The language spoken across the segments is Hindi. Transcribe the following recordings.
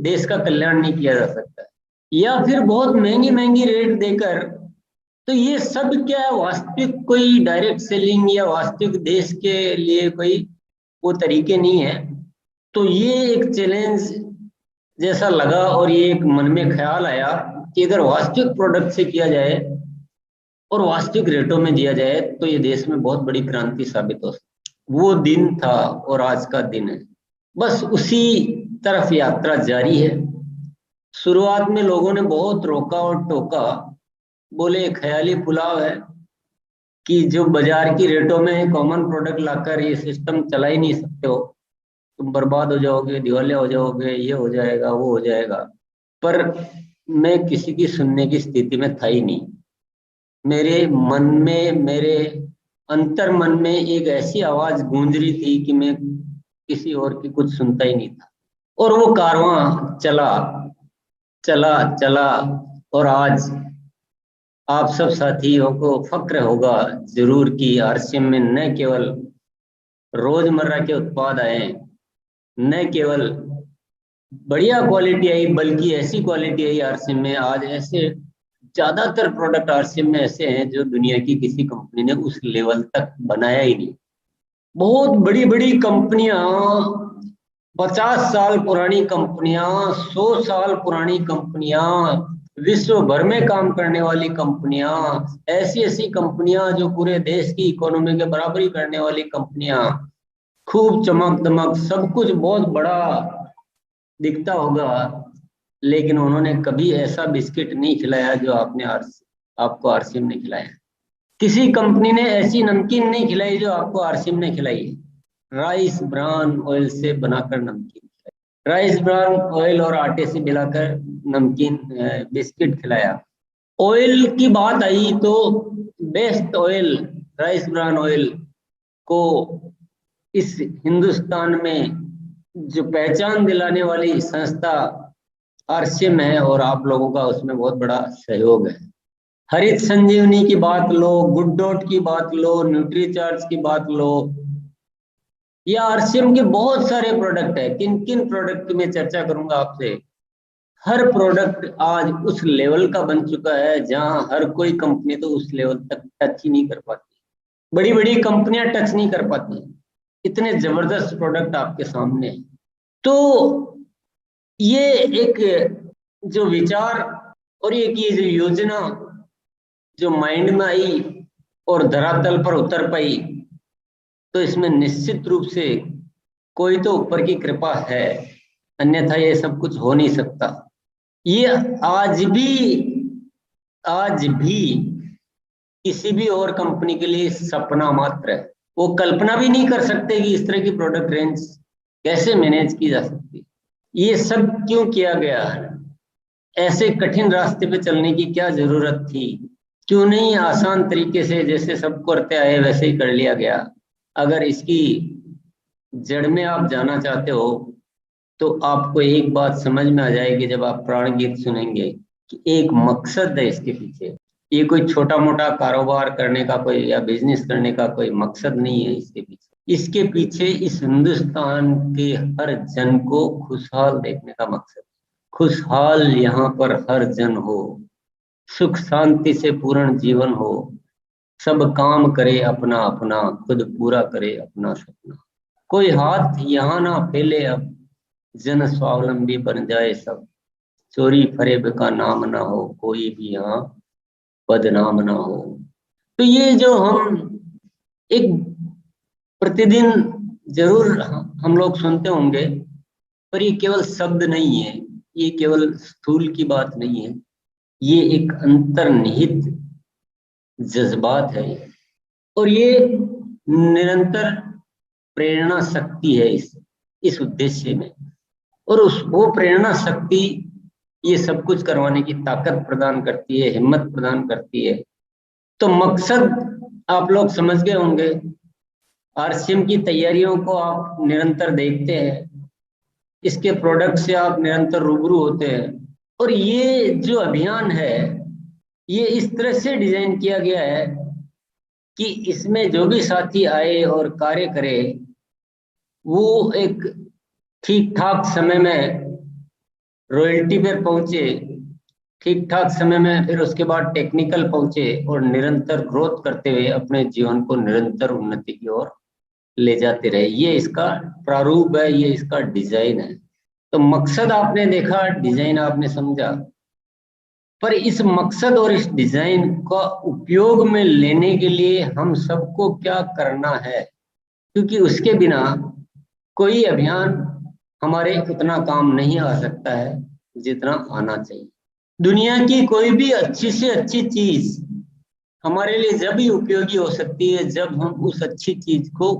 देश का कल्याण नहीं किया जा सकता, या फिर बहुत महंगी महंगी रेट देकर। तो ये सब क्या है, वास्तविक कोई डायरेक्ट सेलिंग या वास्तविक देश के लिए कोई वो तरीके नहीं है। तो ये एक चैलेंज जैसा लगा और ये एक मन में ख्याल आया कि अगर वास्तविक प्रोडक्ट से किया जाए और वास्तविक रेटों में दिया जाए तो ये देश में बहुत बड़ी क्रांति साबित हो सकती। वो दिन था और आज का दिन है, बस उसी तरफ यात्रा जारी है। शुरुआत में लोगों ने बहुत रोका और टोका, बोले ख्याली पुलाव है कि जो बाजार की रेटों में कॉमन प्रोडक्ट लाकर ये सिस्टम चला ही नहीं सकते हो, तुम बर्बाद हो जाओगे, दिवालिया हो जाओगे, ये हो जाएगा वो हो जाएगा। पर मैं किसी की सुनने की स्थिति में था ही नहीं। मेरे मन में, मेरे अंतर मन में एक ऐसी आवाज गूंज रही थी कि मैं किसी और की कुछ सुनता ही नहीं था। और वो कारवां चला चला चला, और आज आप सब साथियों को फक्र होगा जरूर कि आरसीएम में न केवल रोजमर्रा के उत्पाद आए, न केवल बढ़िया क्वालिटी आई, बल्कि ऐसी क्वालिटी आई आरसीएम में। आज ऐसे ज्यादातर प्रोडक्ट आरसीएम में ऐसे हैं जो दुनिया की किसी कंपनी ने उस लेवल तक बनाया ही नहीं। बहुत बड़ी बड़ी कंपनियां, 50 साल पुरानी कंपनियां, 100 साल पुरानी कंपनियां, विश्व भर में काम करने वाली कंपनियां, ऐसी ऐसी कंपनियां जो पूरे देश की इकोनॉमी के बराबरी करने वाली कंपनियां, खूब चमक दमक, सब कुछ बहुत बड़ा दिखता होगा, लेकिन उन्होंने कभी ऐसा बिस्किट नहीं खिलाया जो आपको आरसीएम ने खिलाया। किसी कंपनी ने ऐसी नमकीन नहीं खिलाई जो आपको आरसीएम ने खिलाई है। राइस ब्रान ऑयल से बनाकर नमकीन, राइस ब्रान ऑयल और आटे से मिलाकर नमकीन बिस्किट खिलाया। ऑयल की बात आई तो best oil rice bran oil को इस हिंदुस्तान में जो पहचान दिलाने वाली संस्था आरसीएम है, और आप लोगों का उसमें बहुत बड़ा सहयोग है। हरित संजीवनी की बात लो, गुड डॉट की बात लो, न्यूट्रीचार्ज की बात लो, या आरसीएम के बहुत सारे प्रोडक्ट है। किन किन प्रोडक्ट की मैं चर्चा करूंगा आपसे। हर प्रोडक्ट आज उस लेवल का बन चुका है जहां हर कोई कंपनी तो उस लेवल तक टच ही नहीं कर पाती, बड़ी बड़ी कंपनियां टच नहीं कर पाती, इतने जबरदस्त प्रोडक्ट आपके सामने है। तो ये एक जो विचार और ये जो योजना जो माइंड में आई और धरातल पर उतर पाई, तो इसमें निश्चित रूप से कोई तो ऊपर की कृपा है, अन्यथा ये सब कुछ हो नहीं सकता। ये आज भी किसी भी और कंपनी के लिए सपना मात्र है। वो कल्पना भी नहीं कर सकते कि इस तरह की प्रोडक्ट रेंज कैसे मैनेज की जा सकती। ये सब क्यों किया गया? ऐसे कठिन रास्ते पे चलने की क्या जरूरत थी? क्यों नहीं आसान तरीके से जैसे सब करते आए वैसे ही कर लिया गया? अगर इसकी जड़ में आप जाना चाहते हो तो आपको एक बात समझ में आ जाएगी जब आप प्राण गीत सुनेंगे कि एक मकसद है इसके पीछे। ये कोई छोटा मोटा कारोबार करने का कोई या बिजनेस करने का कोई मकसद नहीं है इसके पीछे। इसके पीछे इस हिंदुस्तान के हर जन को खुशहाल देखने का मकसद। खुशहाल यहाँ पर हर जन हो, सुख शांति से पूर्ण जीवन हो, सब काम करे अपना अपना, खुद पूरा करे अपना सपना। कोई हाथ यहाँ ना फैले अब, जन स्वावलंबी बन जाए सब। चोरी फरेब का नाम ना हो, कोई भी यहाँ बदनाम ना हो। तो ये जो हम एक प्रतिदिन जरूर हम लोग सुनते होंगे, पर ये केवल शब्द नहीं है, ये केवल स्थूल की बात नहीं है, ये एक अंतर्निहित जज्बात है, और ये निरंतर प्रेरणा शक्ति है इस उद्देश्य में। और वो प्रेरणा शक्ति ये सब कुछ करवाने की ताकत प्रदान करती है, हिम्मत प्रदान करती है। तो मकसद आप लोग समझ गए होंगे। आरसीएम की तैयारियों को आप निरंतर देखते हैं, इसके प्रोडक्ट से आप निरंतर रूबरू होते हैं, और ये जो अभियान है ये इस तरह से डिजाइन किया गया है कि इसमें जो भी साथी आए और कार्य करे वो एक ठीक ठाक समय में रॉयल्टी पर पहुंचे ठीक ठाक समय में, फिर उसके बाद टेक्निकल पहुंचे और निरंतर ग्रोथ करते हुए अपने जीवन को निरंतर उन्नति की ओर ले जाते रहे। ये इसका प्रारूप है, ये इसका डिजाइन है। तो मकसद आपने देखा, डिजाइन आपने समझा, पर इस मकसद और इस डिजाइन का उपयोग में लेने के लिए हम सबको क्या करना है, क्योंकि उसके बिना कोई अभियान हमारे उतना काम नहीं आ सकता है जितना आना चाहिए। दुनिया की कोई भी अच्छी से अच्छी चीज हमारे लिए जब ही उपयोगी हो सकती है जब हम उस अच्छी चीज को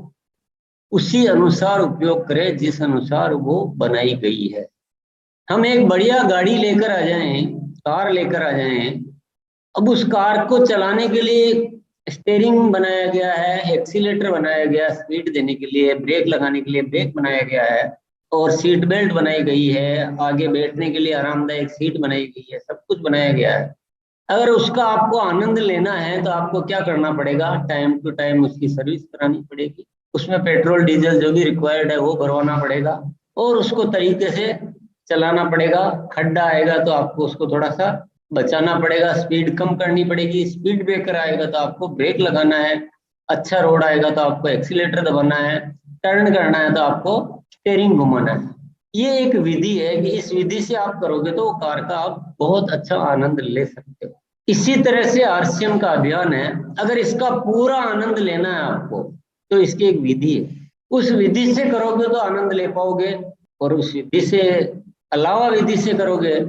उसी अनुसार उपयोग करें जिस अनुसार वो बनाई गई है। हम एक बढ़िया गाड़ी लेकर आ जाएं, कार लेकर आ जाएं, अब उस कार को चलाने के लिए स्टीयरिंग बनाया गया है, एक्सीलेटर बनाया गया है, स्पीड देने के लिए, ब्रेक लगाने के लिए ब्रेक बनाया गया है, और सीट बेल्ट बनाई गई है, आगे बैठने के लिए आरामदायक सीट बनाई गई है, सब कुछ बनाया गया है। अगर उसका आपको आनंद लेना है तो आपको क्या करना पड़ेगा, टाइम टू टाइम उसकी सर्विस करानी पड़ेगी, उसमें पेट्रोल डीजल जो भी रिक्वायर्ड है वो भरवाना पड़ेगा, और उसको तरीके से चलाना पड़ेगा। खड्डा आएगा तो आपको उसको थोड़ा सा बचाना पड़ेगा, स्पीड कम करनी पड़ेगी, स्पीड ब्रेकर आएगा तो आपको ब्रेक लगाना है, अच्छा रोड आएगा तो आपको एक्सीलेटर दबाना है, टर्न करना है तो आपको स्टीयरिंग घुमाना है। ये एक विधि है कि इस विधि से आप करोगे तो कार का आप बहुत अच्छा आनंद ले सकते हो। इसी तरह से आरसीएम का अभियान है, अगर इसका पूरा आनंद लेना है आपको तो इसकी एक विधि है, उस विधि से करोगे तो आनंद ले पाओगे, और उस विधि से अलावा विधि से करोगे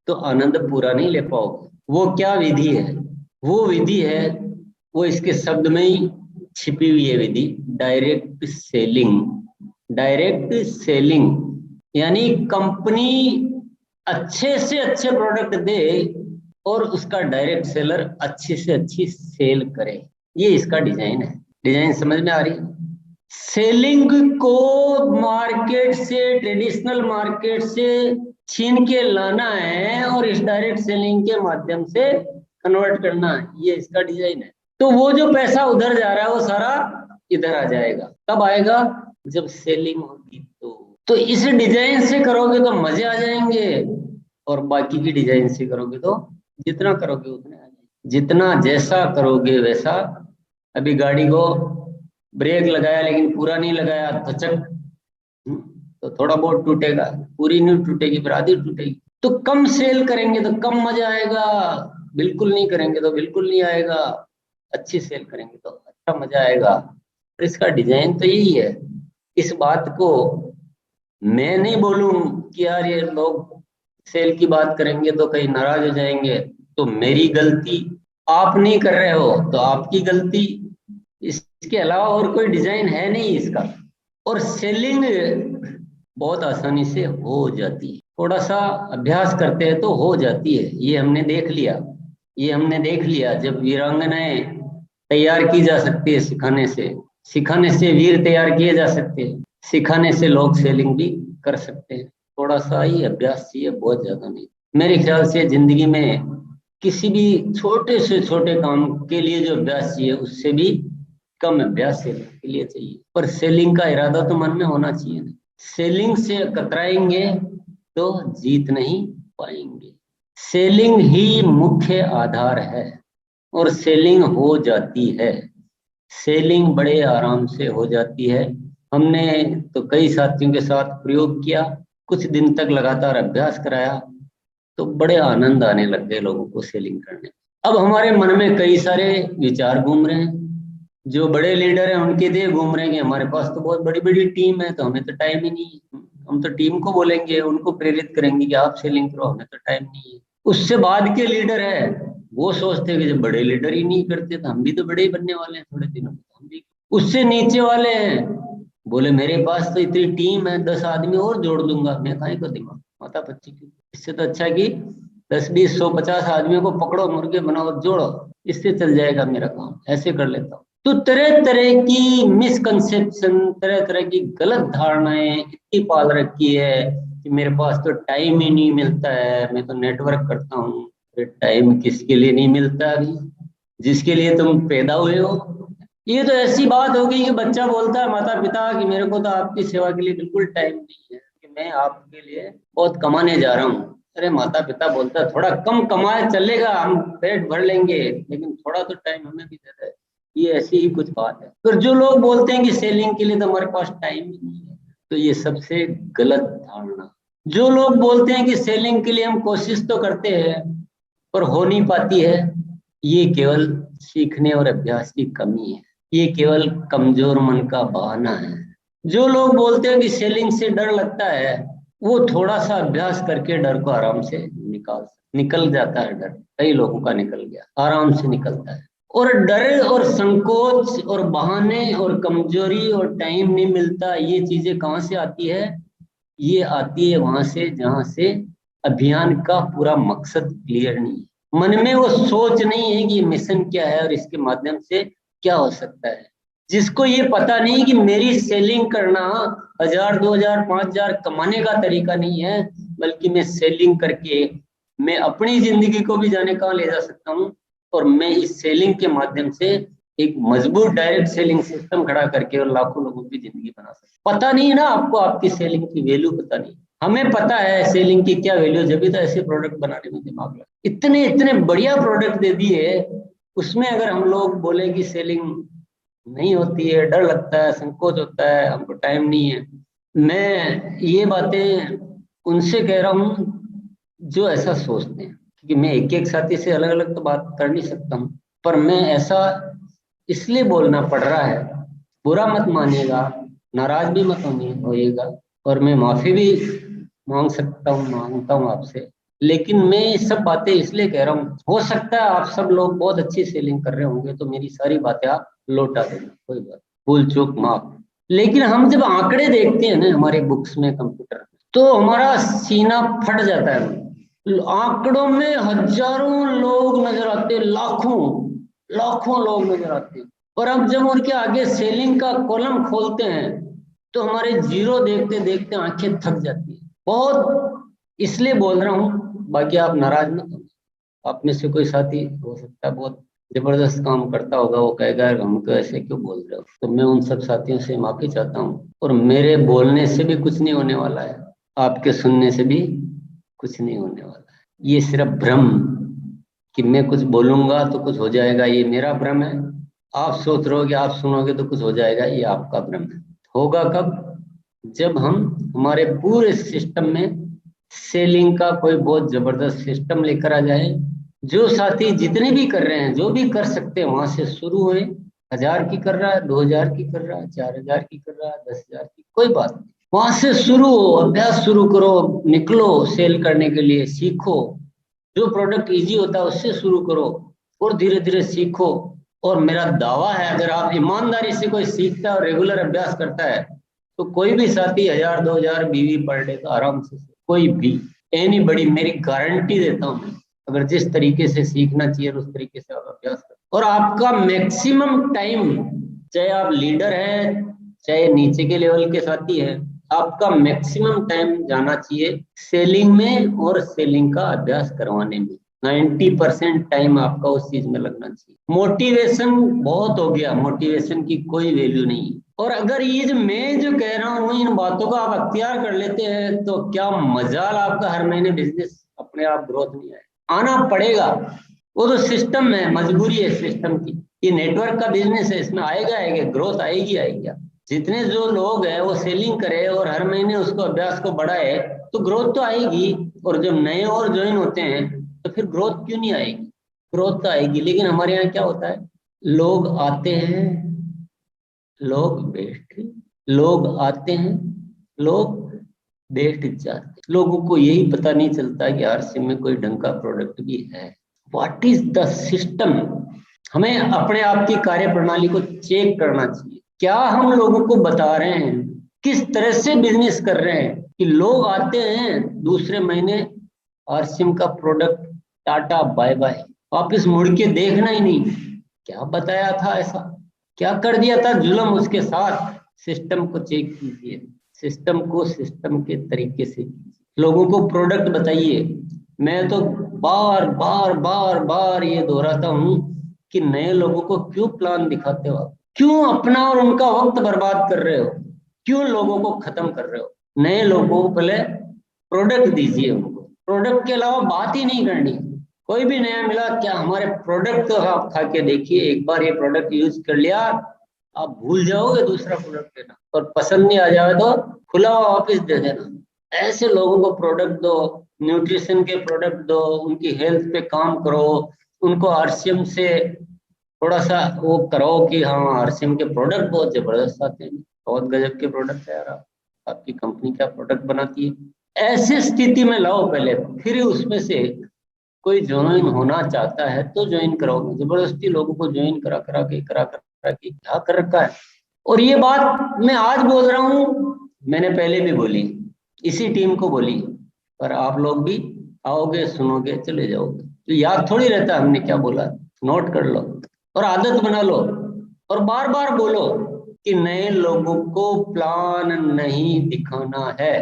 तो आनंद पूरा नहीं ले पाओगे। वो क्या विधि है? वो विधि है, वो इसके शब्द में ही छिपी हुई है विधि, डायरेक्ट सेलिंग। डायरेक्ट सेलिंग यानी कंपनी अच्छे से अच्छे प्रोडक्ट दे और उसका डायरेक्ट सेलर अच्छी से अच्छी सेल करे। ये इसका डिजाइन है। डिजाइन समझ में आ रही है? सेलिंग को मार्केट से, ट्रेडिशनल मार्केट से छीन के लाना है और इस डायरेक्ट सेलिंग के माध्यम से कन्वर्ट करना है, ये इसका डिजाइन है। तो वो जो पैसा उधर जा रहा है वो सारा इधर आ जाएगा। कब आएगा? जब सेलिंग होगी। तो इस डिजाइन से करोगे तो मजे आ जाएंगे, और बाकी की डिजाइन से करोगे तो जितना करोगे उतने आ जाएंगे, जितना जैसा करोगे वैसा। अभी गाड़ी को ब्रेक लगाया लेकिन पूरा नहीं लगाया, धचक, तो थोड़ा बहुत टूटेगा, पूरी नहीं टूटेगी पर आधी टूटेगी। तो कम सेल करेंगे तो कम मजा आएगा, बिल्कुल नहीं करेंगे तो बिल्कुल नहीं आएगा, अच्छी सेल करेंगे तो अच्छा मजा आएगा। तो इसका डिजाइन तो यही है। इस बात को मैं नहीं बोलूं कि यार ये लोग सेल की बात करेंगे तो कहीं नाराज हो जाएंगे, तो मेरी गलती, आप नहीं कर रहे हो तो आपकी गलती, इसके अलावा और कोई डिजाइन है नहीं इसका। और सेलिंग बहुत आसानी से हो जाती है, थोड़ा सा अभ्यास करते हैं तो हो जाती है। ये हमने देख लिया, ये हमने देख लिया। जब वीरांगनाएं तैयार की जा सकती है सिखाने से वीर तैयार किए जा सकते हैं, सिखाने से लोग सेलिंग भी कर सकते हैं। थोड़ा सा ही अभ्यास चाहिए, बहुत ज्यादा नहीं। मेरे ख्याल से जिंदगी में किसी भी छोटे से छोटे काम के लिए जो अभ्यास चाहिए उससे भी कम अभ्यास सेलिंग के लिए चाहिए। पर सेलिंग का इरादा तो मन में होना चाहिए ना। सेलिंग से कतराएंगे तो जीत नहीं पाएंगे। सेलिंग ही मुख्य आधार है और सेलिंग हो जाती है। सेलिंग बड़े आराम से हो जाती है। हमने तो कई साथियों के साथ प्रयोग किया, कुछ दिन तक लगातार अभ्यास कराया तो बड़े आनंद आने लग गए लोगों को सेलिंग करने। अब हमारे मन में कई सारे विचार घूम रहे हैं। जो बड़े लीडर हैं उनके दिए घूम रहे हैं कि हमारे पास तो बहुत बड़ी बड़ी टीम है तो हमें तो टाइम ही नहीं है। हम तो टीम को बोलेंगे, उनको प्रेरित करेंगे कि आप सेलिंग करो, हमें तो टाइम नहीं है। उससे बाद के लीडर है वो सोचते हैं कि जब बड़े लीडर ही नहीं करते तो हम भी तो बड़े ही बनने वाले हैं थोड़े दिनों में, हम भी। उससे नीचे वाले हैं, बोले मेरे पास तो इतनी टीम है, 10 आदमी और जोड़ दूंगा, मैं काहे को दिमाग माता पच्ची की। इससे तो अच्छा कि 10 20 100 50 आदमियों को पकड़ो, मुर्गे बनाओ, जोड़ो, इससे चल जाएगा मेरा काम, ऐसे कर लेता हूँ। तो तरह तरह की मिसकंसेप्शन, तरह तरह की गलत धारणाएं इतनी पाल रखी है कि मेरे पास तो टाइम ही नहीं मिलता है, मैं तो नेटवर्क करता हूँ। टाइम किसके लिए नहीं मिलता अभी? जिसके लिए तुम पैदा हुए हो। ये तो ऐसी बात होगी कि बच्चा बोलता है माता पिता कि मेरे को तो आपकी सेवा के लिए बिल्कुल टाइम नहीं है, कि मैं आपके लिए बहुत कमाने जा रहा हूँ। अरे माता पिता बोलता है थोड़ा कम कमाए चलेगा, हम पेट भर लेंगे, लेकिन थोड़ा तो टाइम हमें भी दे दे। ये ऐसी ही कुछ बात है। फिर जो लोग बोलते हैं कि सेलिंग के लिए तो हमारे पास टाइम ही नहीं है, तो ये सबसे गलत धारणा। जो लोग बोलते हैं कि सेलिंग के लिए हम कोशिश तो करते हैं पर हो नहीं पाती है, ये केवल सीखने और अभ्यास की कमी है। ये केवल कमजोर मन का बहाना है। जो लोग बोलते हैं कि सेलिंग से डर लगता है, वो थोड़ा सा अभ्यास करके डर को आराम से निकल जाता है। डर कई लोगों का निकल गया, आराम से निकलता है। और डर और संकोच और बहाने और कमजोरी और टाइम नहीं मिलता, ये चीजें कहाँ से आती है? ये आती है वहां से जहां से अभियान का पूरा मकसद क्लियर नहीं है। मन में वो सोच नहीं है कि ये मिशन क्या है और इसके माध्यम से क्या हो सकता है। जिसको ये पता नहीं कि मेरी सेलिंग करना 1000, 2000, 5000 कमाने का तरीका नहीं है, बल्कि मैं सेलिंग करके मैं अपनी जिंदगी को भी जाने कहाँ ले जा सकता हूँ। और मैं इस सेलिंग के माध्यम से एक मजबूत डायरेक्ट सेलिंग सिस्टम खड़ा करके और लाखों लोगों की जिंदगी बना सकता। पता नहीं ना आपको, आपकी सेलिंग की वैल्यू पता नहीं। हमें पता है सेलिंग की क्या वैल्यू, जब भी तो ऐसे प्रोडक्ट बनाने में दिमाग लगा। इतने इतने बढ़िया प्रोडक्ट दे दिए, उसमें अगर हम लोग बोले कि सेलिंग नहीं होती है, डर लगता है, संकोच होता है, हमको टाइम नहीं है। मैं ये बातें उनसे कह रहा हूँ जो ऐसा सोचते हैं, क्योंकि मैं एक एक साथी से अलग अलग तो बात कर नहीं सकता हूँ, पर मैं ऐसा इसलिए बोलना पड़ रहा है। बुरा मत मानिएगा, नाराज भी मत होइएगा, और मैं माफी भी मांगता हूँ आपसे। लेकिन मैं ये सब बातें इसलिए कह रहा हूँ, हो सकता है आप सब लोग बहुत अच्छी सेलिंग कर रहे होंगे तो मेरी सारी बातें आप लौटा देना, कोई बात, भूल चूक माफ। लेकिन हम जब आंकड़े देखते हैं ना हमारे बुक्स में, कंप्यूटर में, तो हमारा सीना फट जाता है। आंकड़ों में हजारों लोग नजर आते, लाखों लाखों लोग नजर आते हैं। और अब जब उनके आगे सेलिंग का कॉलम खोलते हैं तो हमारे जीरो देखते देखते आंखें थक जाती है। बहुत इसलिए बोल रहा हूँ, बाकी आप नाराज मत हो। आप में से कोई साथी हो सकता है बहुत जबरदस्त काम करता होगा, वो कहेगा हमको ऐसे क्यों बोल रहे हो, तो मैं उन सब साथियों से माफी चाहता हूँ। और मेरे बोलने से भी कुछ नहीं होने वाला है, आपके सुनने से भी कुछ नहीं होने वाला है। ये सिर्फ भ्रम कि मैं कुछ बोलूंगा तो कुछ हो जाएगा, ये मेरा भ्रम है। आप सोच रहे हो कि आप सुनोगे तो कुछ हो जाएगा, ये आपका भ्रम है। होगा कब? जब हम हमारे पूरे सिस्टम में सेलिंग का कोई बहुत जबरदस्त सिस्टम लेकर आ जाए। जो साथी जितने भी कर रहे हैं, जो भी कर सकते हैं वहां से शुरू हुए। 1000 की कर रहा है, 2000 की कर रहा है, 4000 की कर रहा है, 10,000 की, कोई बात नहीं। वहां से शुरू हो, अभ्यास शुरू करो, निकलो सेल करने के लिए, सीखो। जो प्रोडक्ट इजी होता है उससे शुरू करो और धीरे धीरे सीखो। और मेरा दावा है, अगर आप ईमानदारी से कोई सीखता है और रेगुलर अभ्यास करता है तो कोई भी साथी 1000, 2000 बीवी पर डे तो आराम से, कोई भी, एनी बड़ी, मेरी गारंटी देता हूँ। अगर जिस तरीके से सीखना चाहिए उस तरीके से आप अभ्यास करो, और आपका मैक्सिमम टाइम, चाहे आप लीडर हैं चाहे नीचे के लेवल के साथी हैं, आपका मैक्सिमम टाइम जाना चाहिए सेलिंग में और सेलिंग का अभ्यास करवाने में। 90% टाइम आपका उस चीज में लगना चाहिए। मोटिवेशन बहुत हो गया, मोटिवेशन की कोई वैल्यू नहीं। और अगर ये जो मैं जो कह रहा हूँ इन बातों को आप अख्तियार कर लेते हैं तो क्या मजाल आपका हर महीने बिजनेस अपने आप ग्रोथ नहीं आए, आना पड़ेगा। वो तो सिस्टम है, मजबूरी है सिस्टम की। ये नेटवर्क का बिजनेस है, इसमें आएगा ग्रोथ आएगी। जितने जो लोग हैं वो सेलिंग करे और हर महीने उसको अभ्यास को बढ़ाए तो ग्रोथ तो आएगी। और जब नए और ज्वाइन होते हैं तो फिर ग्रोथ क्यों नहीं आएगी? ग्रोथ तो आएगी। लेकिन हमारे यहाँ क्या होता है, लोग आते हैं, लोग बैठते, लोग आते हैं, लोग बैठ जाते। लोगों को यही पता नहीं चलता कि आरसी में कोई ढंग का प्रोडक्ट भी है। What is the system? हमें अपने आप की कार्य प्रणाली को चेक करना चाहिए। क्या हम लोगों को बता रहे हैं, किस तरह से बिजनेस कर रहे हैं कि लोग आते हैं दूसरे महीने आरसीएम का प्रोडक्ट टाटा बाय बाय, वापिस मुड़ के देखना ही नहीं। क्या बताया था ऐसा, क्या कर दिया था जुल्म उसके साथ? सिस्टम को चेक कीजिए, सिस्टम को सिस्टम के तरीके से कीजिए। लोगों को प्रोडक्ट बताइए। मैं तो बार बार बार बार ये दोहराता हूँ कि नए लोगों को क्यों प्लान दिखाते हो आप? क्यों अपना और उनका वक्त बर्बाद कर रहे हो? क्यों लोगों को खत्म कर रहे हो? नए लोगों को पहले प्रोडक्ट दीजिए, उनको प्रोडक्ट के अलावा बात ही नहीं करनी। कोई भी नया मिला, क्या हमारे प्रोडक्ट तो आप खा के देखिए, एक बार ये प्रोडक्ट यूज कर लिया आप भूल जाओगे दूसरा प्रोडक्ट लेना, और पसंद नहीं आ जाए तो खुला हुआ वापस दे देना। ऐसे लोगों को प्रोडक्ट दो, न्यूट्रिशन के प्रोडक्ट दो, उनकी हेल्थ पे काम करो, उनको आरसीएम से थोड़ा सा वो करो कि हाँ आरसीएम के प्रोडक्ट बहुत जबरदस्त आते हैं, बहुत गजब के प्रोडक्ट है यार, आपकी कंपनी क्या प्रोडक्ट बनाती है। ऐसी स्थिति में लाओ पहले, फिर उसमें से कोई ज्वाइन होना चाहता है तो ज्वाइन कराओ। जबरदस्ती लोगों को ज्वाइन करा के क्या कर रखा है। और ये बात मैं आज बोल रहा हूँ, मैंने पहले भी बोली, इसी टीम को बोली, पर आप लोग भी आओगे, सुनोगे, चले जाओगे, तो याद थोड़ी रहता हमने क्या बोला। नोट कर लो और आदत बना लो, और बार बार बोलो कि नए लोगों को प्लान नहीं दिखाना है।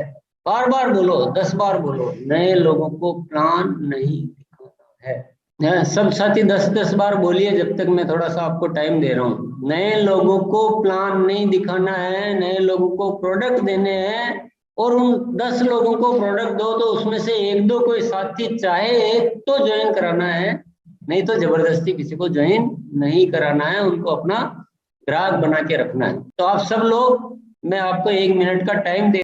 बार बार बोलो, 10 बार बोलो, नए लोगों को प्लान नहीं दिखाना है। सब साथी 10-10 बार बोलिए, जब तक मैं थोड़ा सा आपको टाइम दे रहा हूँ। नए लोगों को प्लान नहीं दिखाना है, नए लोगों को प्रोडक्ट देने हैं, और उन 10 लोगों को प्रोडक्ट दो तो उसमें से एक दो कोई साथी चाहे एक तो ज्वाइन कराना है, नहीं तो जबरदस्ती किसी को ज्वाइन नहीं कराना है, उनको अपना ग्राहक बना के रखना है। तो आप सब लोग, मैं आपको 1 मिनट का टाइम दे